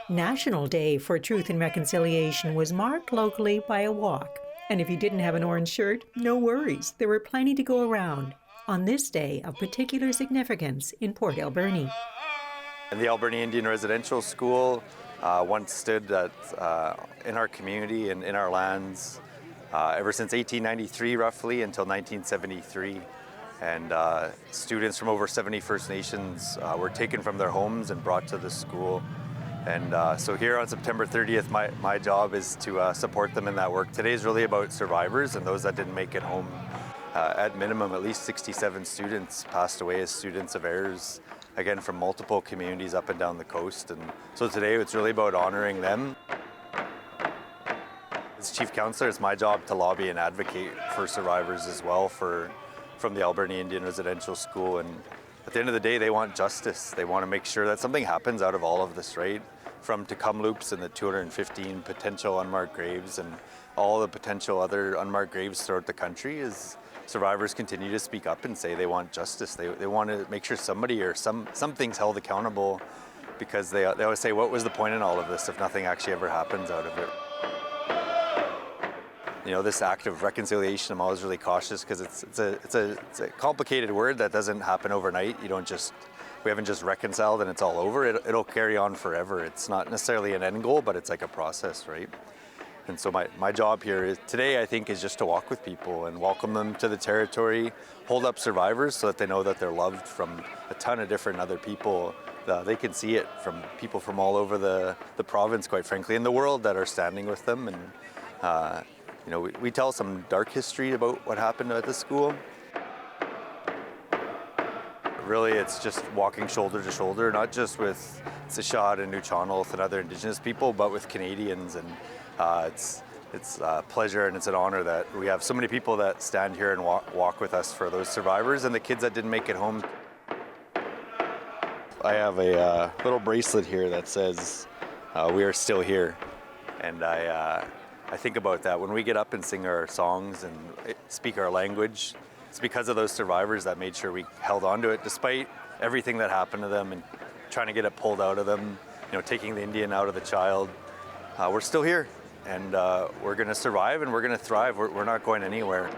National Day for Truth and Reconciliation was marked locally by a walk. And if you didn't have an orange shirt, no worries. There were plenty to go around on this day of particular significance in Port Alberni. And the Alberni Indian Residential School once stood in our community and in our lands ever since 1893 roughly until 1973. And students from over 70 First Nations were taken from their homes and brought to the school. And so here on September 30th, my job is to support them in that work. Today is really about survivors and those that didn't make it home. At minimum, at least 67 students passed away as students of errors, again, from multiple communities up and down the coast. And so today it's really about honoring them. As Chief Councillor, it's my job to lobby and advocate for survivors as well from the Alberni Indian Residential School. And at the end of the day, they want justice. They want to make sure that something happens out of all of this, right? From Tecumloops and the 215 potential unmarked graves and all the potential other unmarked graves throughout the country, is survivors continue to speak up and say they want justice. They want to make sure somebody or something's held accountable, because they always say, what was the point in all of this if nothing actually ever happens out of it? You know, this act of reconciliation, I'm always really cautious because it's a complicated word that doesn't happen overnight. We haven't just reconciled and it's all over. It'll carry on forever. It's not necessarily an end goal, but it's like a process, right? And so my job here today, I think, is just to walk with people and welcome them to the territory, hold up survivors so that they know that they're loved from a ton of different other people. They can see it from people from all over the province, quite frankly, and the world that are standing with them. And you know, we tell some dark history about what happened at the school. Really, it's just walking shoulder to shoulder, not just with Tseshaht and Nuu-chah-nulth and other Indigenous people, but with Canadians. And it's a pleasure and it's an honor that we have so many people that stand here and walk with us for those survivors and the kids that didn't make it home. I have a little bracelet here that says, "We are still here." And I think about that when we get up and sing our songs and speak our language. It's because of those survivors that made sure we held on to it despite everything that happened to them and trying to get it pulled out of them, you know, taking the Indian out of the child. We're still here, and we're going to survive and we're going to thrive. We're not going anywhere.